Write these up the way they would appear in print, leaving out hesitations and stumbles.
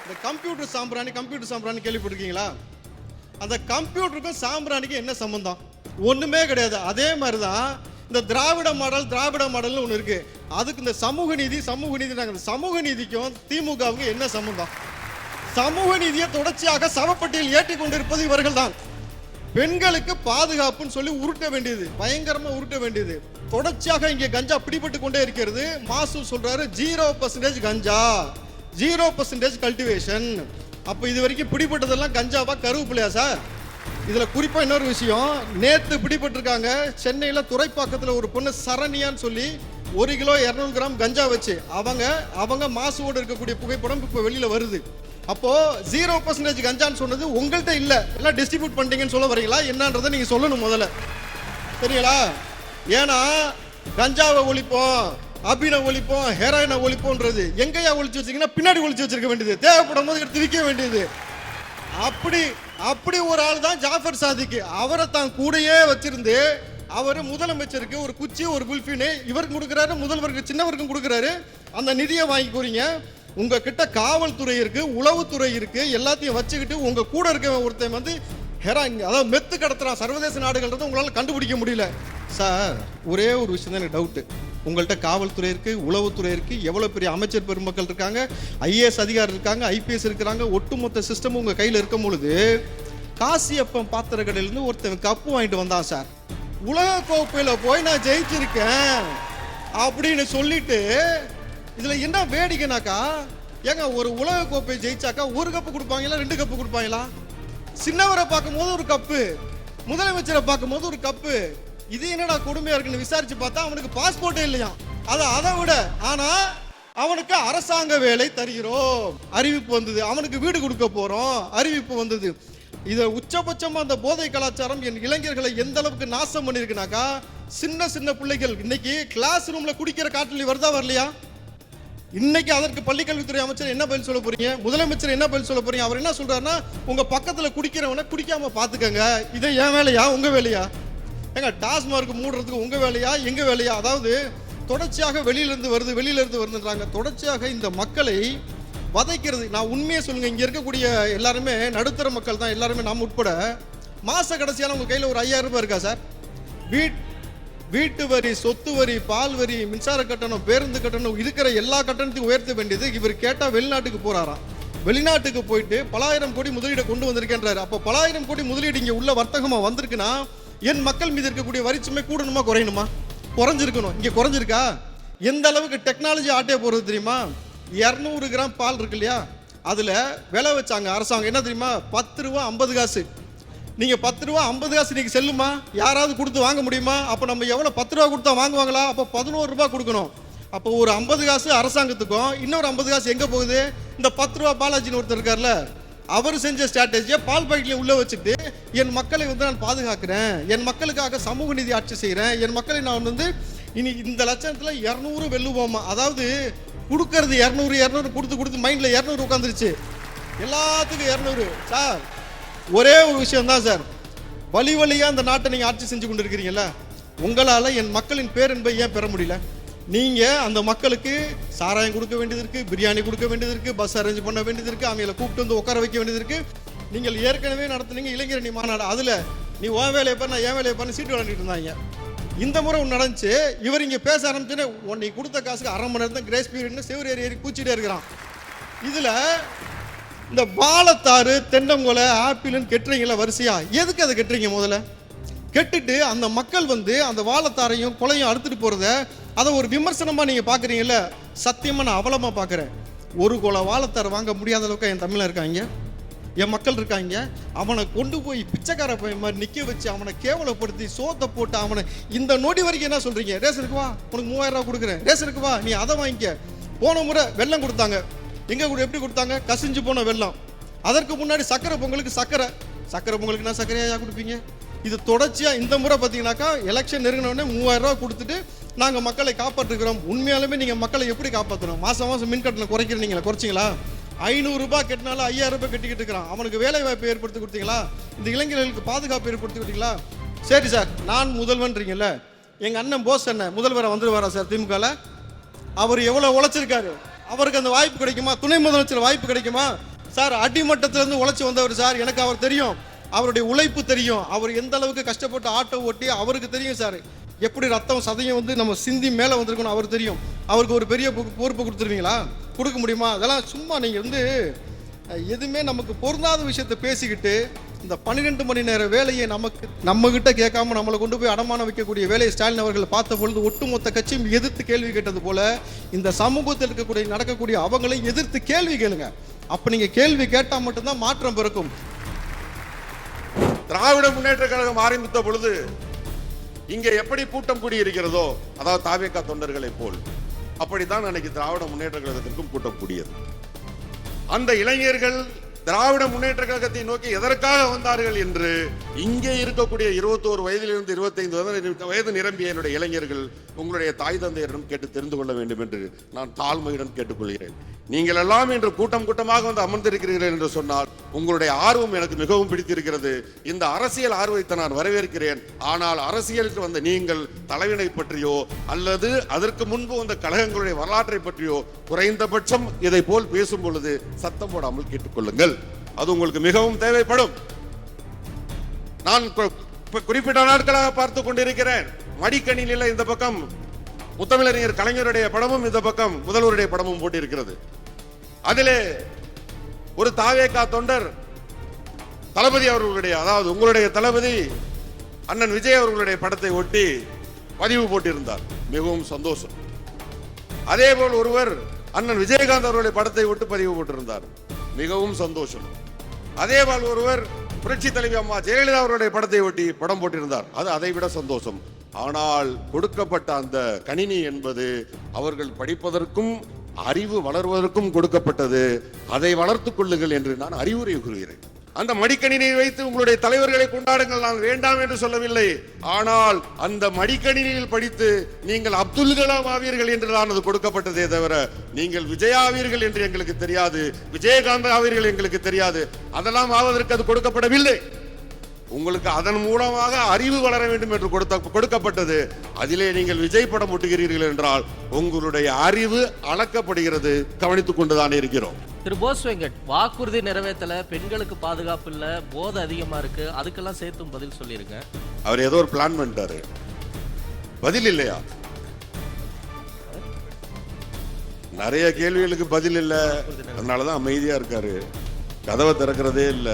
இந்த கம்ப்யூட்டர் சாம்பிராணி கேள்விப்பட்டிருக்கீங்களா? அந்த கம்ப்யூட்டருக்கும் சாம்பிராணிக்கும் என்ன சம்பந்தம்? ஒண்ணுமே கிடையாது. அதே மாதிரி தான் இந்த திராவிட மாடல்னு ஒன்று இருக்கு. அதுக்கு இந்த சமூக நீதி நாங்கள் சமூக நீதிக்கும் திமுகவுக்கும் என்ன சம்பந்தம்? சமூக நீதியை தொடர்ச்சியாக சவப்பட்டியில் ஏற்றி கொண்டிருப்பது இவர்கள் தான். பெண்களுக்கு பாதுகாப்புன்னு சொல்லி உருட்ட வேண்டியது, பயங்கரமா உருட்ட வேண்டியது. தொடர்ச்சியாக இங்கே கஞ்சா பிடிபட்டு கொண்டே இருக்கிறது. மாசு சொல்றாரு 0% கஞ்சா, 0% கல்டிவேஷன். அப்ப இது வரைக்கும் பிடிபட்டதெல்லாம் கஞ்சாவா கருவேப்பிலையா சார்? இதுல குறிப்பா இன்னொரு விஷயம், நேத்து பிடிபட்டிருக்காங்க சென்னையில துறைப்பாக்கத்துல ஒரு பொண்ணு சரணியான்னு சொல்லி 1 கிலோ 200 கிராம் கஞ்சா வச்சு அவங்க மாசுவோடு இருக்கக்கூடிய புகைப்படம் இப்ப வெளியில வருது. அப்போ 0% கஞ்சான்னு சொன்னது உங்கள்கிட்ட இல்ல, எல்லாம் டிஸ்ட்ரிபியூட் பண்ணிட்டீங்கன்னு சொல்ல வரீங்களா? என்னன்றதை நீங்க சொல்லணும் முதல்ல, சரிங்களா? ஏன்னா கஞ்சாவை ஒழிப்போம், அபினை ஒழிப்போம், ஹெராயினை ஒழிப்போன்றது எங்கேயா ஒழிச்சு வச்சிங்கன்னா பின்னாடி ஒழிச்சு வச்சிருக்க வேண்டியது, தேவைப்படும் போது எடுத்து விற்க வேண்டியது. அப்படி ஒரு ஆள் தான் ஜாஃபர் சாதிக். அவரை தான் கூடயே வச்சிருந்து அவர் முதலமைச்சருக்கு ஒரு குச்சி ஒரு குல்ஃபின்னு இவருக்கு கொடுக்குறாரு, முதல்வருக்கு சின்னவருக்கும் கொடுக்குறாரு. அந்த நிதியை வாங்கி போறீங்க. உங்ககிட்ட காவல்துறை இருக்கு, உளவுத்துறை இருக்கு, எல்லாத்தையும் வச்சுக்கிட்டு உங்க கூட இருக்க ஒருத்தன் வந்து ஹெராயின், அதாவது மெத்து கடத்துறான் சர்வதேச நாடுகள் உங்களால் கண்டுபிடிக்க முடியல சார். ஒரே ஒரு விஷயம் தான் எனக்கு டவுட்டு, உங்கள்கிட்ட காவல்துறை இருக்கு, உளவுத்துறை இருக்கு, எவ்வளவு பெரிய அமைச்சர் பெருமக்கள் இருக்காங்க, ஐஏஎஸ் அதிகாரி இருக்காங்க, ஐபிஎஸ் இருக்கிறாங்க, ஒட்டுமொத்த சிஸ்டம் உங்க கையில் இருக்கும் பொழுது காசியப்பம் பாத்திர கடையிலிருந்து ஒருத்தன் கப்பு வாங்கிட்டு வந்தான் சார். உலக கோப்பையில போய் நான் ஜெயிச்சிருக்கேன் அப்படின்னு சொல்லிட்டு, இதுல என்ன வேடிக்கைனாக்கா, ஏங்க ஒரு உலக கோப்பை ஜெயிச்சாக்கா ஒரு கப்பு கொடுப்பாங்களா, 2 கப்பு கொடுப்பாங்களா? சின்னவரை பார்க்கும் போது ஒரு கப்பு, முதலமைச்சரை பார்க்கும் போது ஒரு கப்பு. இது என்னடா கொடுமையா இருக்குன்னு விசாரிச்சு பார்த்தா அவனுக்கு பாஸ்போர்ட்டே இல்லையா. அதை விட ஆனா அவனுக்கு அரசாங்க வேலை தருகிறோம் அறிவிப்பு வந்தது, அவனுக்கு வீடு கொடுக்க போறோம் அறிவிப்பு வந்தது. இத உச்சபட்சமா அந்த போதை கலாச்சாரம் என் இளைஞர்களை எந்த அளவுக்கு நாசம் பண்ணிருக்குனாக்கா, சின்ன பிள்ளைகள் இன்னைக்கு கிளாஸ் ரூம்ல குடிக்கிற காட்டலி வருதா வரலையா? இன்னைக்கு அதற்கு பள்ளிக்கல்வித்துறை அமைச்சர் என்ன பதில் சொல்ல போறீங்க? முதலமைச்சர் என்ன பதில் சொல்ல போறீங்க? அவர் என்ன சொல்றாருன்னா, உங்க பக்கத்துல குடிக்கிறவனை குடிக்காம பாத்துக்கங்க. இது என் வேலையா உங்க வேலையா? ஏங்க டாஸ்மார்க் மூடுறதுக்கு உங்க வேலையா எங்க வேலையா? அதாவது தொடர்ச்சியாக வெளியில இருந்து வருதுன்றாங்க. தொடர்ச்சியாக இந்த மக்களை வதைக்கிறது. நான் உண்மையை சொல்லுங்க, இங்க இருக்கக்கூடிய எல்லாருமே நடுத்தர மக்கள் தான், எல்லாருமே நாம் உட்பட. மாச கடைசியான உங்க கையில ஒரு 5000 ரூபாய் இருக்கா சார்? வீட்டு வரி, சொத்து வரி, பால் வரி, மின்சார கட்டணம், பேருந்து கட்டணம், இருக்கிற எல்லா கட்டணத்தையும் உயர்த்த வேண்டியது. இவர் கேட்டா வெளிநாட்டுக்கு போறாராம். வெளிநாட்டுக்கு போயிட்டு பல ஆயிரம் கோடி முதலீடு கொண்டு வந்திருக்கின்றாரு. அப்போ பல ஆயிரம் கோடி முதலீடு இங்க உள்ள வர்த்தகமா வந்திருக்குன்னா என் மக்கள் மீது இருக்கக்கூடிய வரிச்சுமை கூடணுமா குறையணுமா? குறைஞ்சிருக்கணும். இங்க குறைஞ்சிருக்கா? எந்த அளவுக்கு டெக்னாலஜி ஆட்டே போறது தெரியுமா? 200 கிராம் பால் இருக்கு இல்லையா, அதுல விலை வச்சாங்க அரசாங்கம் என்ன தெரியுமா? 10 ரூபா 50 காசு. நீங்க 10 ரூபா 50 காசு நீங்க செல்லுமா? யாராவது கொடுத்து வாங்க முடியுமா? அப்ப நம்ம எவ்வளவு 10 ரூபா கொடுத்தா வாங்குவாங்களா? அப்ப 11 ரூபாய் கொடுக்கணும். அப்போ ஒரு 50 காசு அரசாங்கத்துக்கும் இன்னொரு 50 காசு எங்க போகுது? இந்த 10 ரூபா பாலாஜின்னு ஒருத்தர் இருக்கார்ல, அவர் செஞ்ச ஸ்ட்ராட்டஜியை பால் பாக்கெட்ல உள்ள வச்சுட்டு என் மக்களை வந்து நான் பாதுகாக்கிறேன், என் மக்களுக்காக சமூக நீதி ஆட்சி செய்யறேன், என் மக்களை நான் வந்து இனி இந்த லட்சணத்துல 200 வெல்லுவோமா. அதாவது கொடுக்கறது 200 கொடுத்து மைண்ட்ல 200 உட்காந்துருச்சு. எல்லாத்துக்கும் 200 சார். ஒரே ஒரு விஷயம் தான் சார், வழியா அந்த நாட்டை நீங்க ஆட்சி செஞ்சு கொண்டு இருக்கிறீங்கல்ல, உங்களால என் மக்களின் பேரன்பை ஏன் பெற முடியல? நீங்க அந்த மக்களுக்கு சாராயம் கொடுக்க வேண்டியது இருக்கு, பிரியாணி கொடுக்க வேண்டியது இருக்கு, பஸ் அரேஞ்ச் பண்ண வேண்டியது இருக்கு, அவங்களை கூப்பிட்டு வந்து உட்கார வைக்க வேண்டியது இருக்கு. நீங்கள் ஏற்கனவே நடத்துனீங்க இளைஞரணி மாநாடு, அதுல நீ உன் வேலையை பாரு நான் என் வேலையை பாரு சீட்டு விளையாண்டுட்டு இருந்தாங்க. இந்த முறை ஒன்று நடந்துச்சு. இவர் இங்க பேச ஆரம்பிச்சுன்னு உன்னை கொடுத்த காசுக்கு 1/2 மணி நேரம் தான் கிரேஸ் பீரியட்னு செவ்வறு ஏறி கூச்சிட்டே இருக்கிறான். இதுல இந்த வாழைத்தாறு, தென்னங்கொலை, ஆப்பிள்னு கெட்டுறீங்களா வரிசையா? எதுக்கு அதை கெட்டுறீங்க? முதல்ல கெட்டுட்டு அந்த மக்கள் வந்து அந்த வாழைத்தாரையும் கொலையும் அறுத்துட்டு போறத அதை ஒரு விமர்சனமா நீங்க பாக்குறீங்கல்ல, சத்தியமா நான் அவலமா பாக்குறேன். ஒரு கொலை வாழைத்தார் வாங்க முடியாத அளவுக்கு என் தமிழ்ல இருக்காங்க, என் மக்கள் இருக்காங்க. அவனை கொண்டு போய் பிச்சைக்கார பையன் மாதிரி நிக்க வச்சு அவனை கேவலப்படுத்தி சோத்தை போட்டு அவனை இந்த நொடி வரைக்கும் என்ன சொல்றீங்க? ரேஷனுக்கு வா, உனக்கு 3000 ரூபாய் கொடுக்குறேன், ரேஷனுக்கு வா, நீ அதை வாங்கிக்க. போன முறை வெள்ளம் கொடுத்தாங்க, எங்க கூட எப்படி கொடுத்தாங்க? கசிஞ்சு போன வெள்ளம். அதற்கு முன்னாடி சக்கரை பொங்கலுக்கு சக்கரை பொங்கலுக்கு நான் சக்கரையா கொடுப்பீங்க. இது தொடர்ச்சியா இந்த முறை பார்த்தீங்கன்னாக்கா எலெக்ஷன் நெருங்கினோடனே 3000 ரூபாய் கொடுத்துட்டு நாங்கள் மக்களை காப்பாற்றுக்கிறோம். உண்மையாலுமே நீங்கள் மக்களை எப்படி காப்பாற்றணும்? மாதம் மின் கட்டணம் குறைக்கிறீங்களா? குறைச்சிங்களா? 500 ரூபாய் கட்டினாலும் 5000 ரூபாய் கட்டிக்கிட்டு இருக்கிறான். அவனுக்கு வேலை வாய்ப்பு ஏற்படுத்தி கொடுத்தீங்களா? இந்த இளைஞர்களுக்கு பாதுகாப்பு ஏற்படுத்தி கொடுத்தீங்களா? சரி சார், நான் முதல்வன்றீங்கல்ல, எங்கள் அண்ணன் போஸ் அண்ணன் முதல்வரை வந்துடுவாரா சார் திமுகவில்? அவர் எவ்வளோ உழைச்சிருக்காரு, அவருக்கு அந்த வாய்ப்பு கிடைக்குமா? துணை முதலமைச்சர் வாய்ப்பு கிடைக்குமா? சார் அடிமட்டத்திலிருந்து உழைச்சி வந்தவர் சார். எனக்கு அவர் தெரியும், அவருடைய உழைப்பு தெரியும், அவர் எந்த அளவுக்கு கஷ்டப்பட்டு ஆட்டோ ஓட்டி அவருக்கு தெரியும் சார். எப்படி ரத்தம் சதையும் வந்து நம்ம சிந்தி மேலே வந்திருக்கணும் அவர் தெரியும். அவருக்கு ஒரு பெரிய பொறுப்பு கொடுத்துருவீங்களா? கொடுக்க முடியுமா? அதெல்லாம் சும்மா நீங்கள் வந்து எதுவுமே நமக்கு பொருந்தாத விஷயத்தை பேசிக்கிட்டு இந்த 12 மணி நேர வேலையை நம்மகிட்ட கேட்காம நம்மளை கொண்டு போய் அடமானம் வைக்கக்கூடிய வேலையை ஸ்டாலின் அவர்கள் பார்த்த பொழுது ஒட்டுமொத்த கட்சியும் எதிர்த்து கேள்வி கேட்டது போல இந்த சமூகத்தில் இருக்கக்கூடிய நடக்கக்கூடிய அவங்களை எதிர்த்து கேள்வி கேளுங்க. அப்ப நீங்க கேள்வி கேட்டால் மட்டும்தான் மாற்றம் பிறக்கும். திராவிட முன்னேற்ற கழகம் ஆரம்பித்த பொழுது இங்கே எப்படி கூட்டம் கூடியிருக்கிறதோ, அதாவது தாவேகா தொண்டர்களை போல், அப்படித்தான் அன்னைக்கு திராவிட முன்னேற்ற கழகத்திற்கும் கூட்டம் கூடியது. அந்த இளைஞர்கள் திராவிட முன்னேற்ற கழகத்தை நோக்கி எதற்காக வந்தார்கள் என்று இங்கே இருக்கக்கூடிய 21 வயதிலிருந்து 25 வயது நிரம்பிய என்னுடைய இளைஞர்கள் உங்களுடைய தாய் தந்தையரிடம் கேட்டு தெரிந்து கொள்ள வேண்டும் என்று நான் தாழ்மையுடன் கேட்டுக்கொள்கிறேன். நீங்கள் எல்லாம் இன்று கூட்டம் கூட்டமாக வந்து அமர்ந்திருக்கிறீர்கள் என்று சொன்னால் உங்களுடைய ஆர்வம் எனக்கு மிகவும் பிடித்திருக்கிறது. இந்த அரசியல் ஆர்வத்தை நான் வரவேற்கிறேன். ஆனால் அரசியலுக்கு வந்த நீங்கள் தலைவினை பற்றியோ அல்லது அதற்கு முன்பு வந்த கழகங்களுடைய வரலாற்றை பற்றியோ குறைந்தபட்சம் இதை போல் பேசும் பொழுது சத்தம் போடாமல் கேட்டுக்கொள்ளுங்கள். அது உங்களுக்கு மிகவும் தேவைப்படும். நான் குறிப்பிட்ட நாட்களாக பார்த்து கொண்டிருக்கிறேன். மடிக்கணினில இந்த பக்கம் முத்தமிழறிஞர் கலைஞருடைய படமும் இந்த பக்கம் முதல்வருடைய படமும் போட்டிருக்கிறது. அதிலே ஒரு தாவேகா தொண்டர் தளபதி அவர்களுடைய, அதாவது உங்களுடைய தளபதி அண்ணன் விஜய் அவர்களுடைய படத்தை ஒட்டி பதிவு போட்டிருந்தார். மிகவும் சந்தோஷம். அதே போல் ஒருவர் அண்ணன் விஜயகாந்த் அவர்களுடைய படத்தை ஒட்டி பதிவு போட்டிருந்தார். மிகவும் சந்தோஷம். அதே போல் ஒருவர் புரட்சி தலைவி அம்மா ஜெயலலிதா அவருடைய படத்தை ஒட்டி படம் போட்டிருந்தார். அது அதை விட சந்தோஷம். ஆனால் கொடுக்கப்பட்ட அந்த கணினி என்பது அவர்கள் படிப்பதற்கும் அறிவு வளர்வதற்கும் கொடுக்கப்பட்டது. அதை வளர்த்துக் கொள்ளுங்கள் என்று நான் அறிவுரை கூறுகிறேன். அந்த மடிக்கணினியை வைத்து உங்களுடைய தலைவர்களை கொண்டாடுங்கள், நான் வேண்டாம் என்று சொல்லவில்லை. ஆனால் அந்த மடிக்கணினியில் படித்து நீங்கள் அப்துல் கலாம் ஆவீர்கள் என்று தான் அது கொடுக்கப்பட்டதே தவிர நீங்கள் விஜய் ஆவீர்கள் என்று எங்களுக்கு தெரியாது, விஜயகாந்த் ஆவீர்கள் எங்களுக்கு தெரியாது. அதெல்லாம் ஆவதற்கு அது கொடுக்கப்படவில்லை. உங்களுக்கு அதன் மூலமாக அறிவு வளர வேண்டும் என்று கொடுக்கப்பட்டது. அதிலே நீங்கள் விஜய் படம் ஒட்டுகிறீர்கள் என்றால் உங்களுடைய அறிவு அளக்கப்படுகிறது. கவனித்துக் கொண்டுதான் இருக்கிறோம். திரு போஸ் வெங்கட், வாக்குறுதி நிறைவேற்றல, பெண்களுக்கு பாதுகாப்பு இல்ல, போதை அதிகமா இருக்கு, அதுக்கெல்லாம் சேர்த்தும் பதில் சொல்லிருங்க. அவர் ஏதோ ஒரு பிளான் பண்ணிட்டாரு, பதில் இல்லையா? நிறைய கேள்விகளுக்கு பதில் இல்ல, அதனாலதான் அமைதியா இருக்காரு, கதவை திறக்கிறதே இல்ல.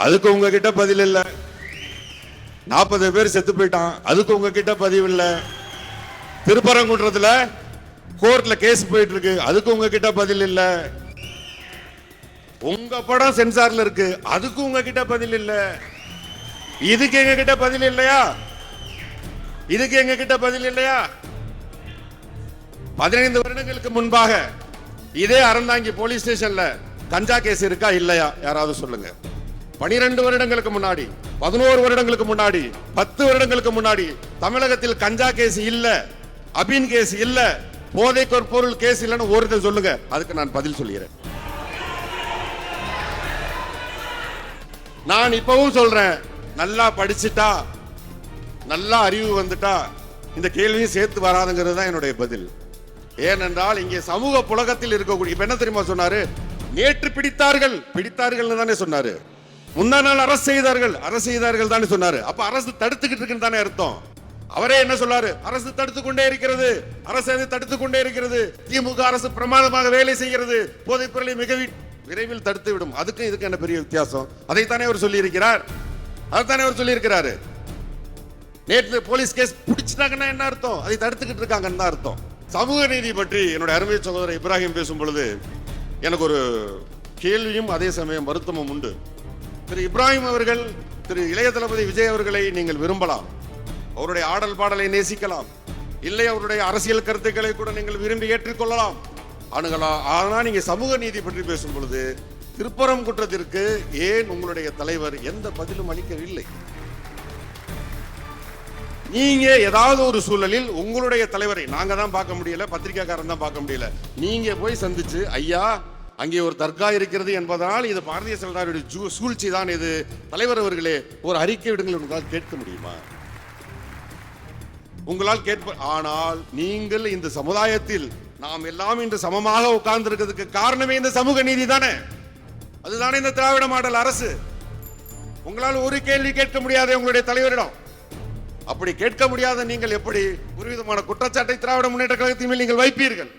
அதுக்கு உங்ககிட்ட பதில் இல்ல. 40 பேர் செத்து போயிட்டான், அதுக்கு உங்ககிட்ட பதிவு இல்ல. திருப்பரங்குன்றத்துல கோர்ட்ல கேஸ் போயிட்டு இருக்கு, அதுக்கு உங்ககிட்ட பதில் இல்ல. உங்க படம் சென்சார்ல இருக்கு, அதுக்கு உங்ககிட்ட பதில் இல்ல. இதுக்கு எங்க கிட்ட பதில் இல்லையா? இதுக்கு எங்க கிட்ட பதில் இல்லையா? 15 வருடங்களுக்கு முன்பாக இதே அறந்தாங்கி போலீஸ் ஸ்டேஷன்ல கஞ்சா கேஸ் இருக்கா இல்லையா? யாராவது சொல்லுங்க. 12 வருடங்களுக்கு முன்னாடி, 11 வருடங்களுக்கு முன்னாடி, 10 வருடங்களுக்கு முன்னாடி தமிழகத்தில் கஞ்சா கேஸ் இல்ல, அபின் கேஸ் இல்ல, போதைக்கு பொருள் கேஸ் இல்லன்னு ஒருத்தர் சொல்லுங்க. அதுக்கு நான் பதில் சொல்கிறேன். நான் இப்பவும் சொல்றேன், நல்லா படிச்சுட்டா, நல்லா அறிவு வந்துட்டா இந்த கேள்வியும் சேர்த்து வராதுங்கிறது தான் என்னுடைய பதில். ஏனென்றால் இங்கே சமூக புலகத்தில் இருக்கக்கூடிய, இப்ப என்ன தெரியுமா சொன்னாரு? நேற்று பிடித்தார்கள் தானே சொன்னாரு. முந்தா நாள் அரசு செய்தார்கள் தானே சொன்னாரு. அப்ப அரசு தடுத்துக்கிட்டு இருக்குன்னு தானே அர்த்தம். அவரே என்ன சொல்லாரு? அரசு தடுத்துக் கொண்டே இருக்கிறது, அரசு தடுத்துக் கொண்டே இருக்கிறது, திமுக அரசு பிரமாதமாக வேலை செய்கிறது, போதைப் பொருளை மிக விரைவில் தடுத்து விடும். அதுக்கு இதுக்கு என்ன பெரிய வித்தியாசம்? அதைத்தானே அவர் சொல்லி இருக்கிறார். அதைத்தானே அவர் சொல்லி இருக்கிறாரு. நேற்று போலீஸ் கேஸ் பிடிச்சிட்டாங்கன்னா என்ன அர்த்தம்? அதை தடுத்துக்கிட்டு இருக்காங்கன்னு தான் அர்த்தம். சமூக நீதி பற்றி என்னுடைய அருமை சகோதரர் இப்ராஹிம் பேசும் பொழுது எனக்கு ஒரு கேள்வியும் அதே சமயம் வருத்தமும் உண்டு. திரு இப்ராஹிம் அவர்கள், திரு இளைய தளபதி விஜய் அவர்களை நீங்கள் விரும்பலாம், அவருடைய ஆடல் பாடலை நேசிக்கலாம், இல்லை அவருடைய அரசியல் கருத்துக்களை கூட நீங்கள் விரும்பி ஏற்றுக்கொள்ளலாம். ஆனா நீங்க சமூக நீதி பற்றி பேசும் பொழுது திருப்பரங்குன்றத்திற்கு ஏன் உங்களுடைய தலைவர் எந்த பதிலும் அளிக்கவில்லை? நீங்க ஏதாவது ஒரு சூழலில் உங்களுடைய தலைவரை நாங்க தான் பார்க்க முடியல, பத்திரிகைக்காரன் தான் பார்க்க முடியல, நீங்க போய் சந்திச்சு, ஐயா அங்கே ஒரு தர்கா இருக்கிறது என்பதனால் இது பாரதிய ஜனதாவுடைய சூழ்ச்சி தான் இது, தலைவர் அவர்களே ஒரு அறிக்கை விடுங்கள் உங்களால் கேட்க முடியுமா? உங்களால் கேட்ப. ஆனால் நீங்கள் இந்த சமுதாயத்தில் நாம் எல்லாம் இன்று சமமாக உட்கார்ந்து இருக்கிறதுக்கு காரணமே இந்த சமூக நீதி தானே. அதுதானே இந்த திராவிட மாடல் அரசு. உங்களால் ஒரு கேள்வி கேட்க முடியாத உங்களுடைய தலைவரிடம். அப்படி கேட்க முடியாத நீங்கள் எப்படி ஒரு விதமான குற்றச்சாட்டை திராவிட முன்னேற்ற கழகத்தின் மேல் நீங்கள் வைப்பீர்கள்?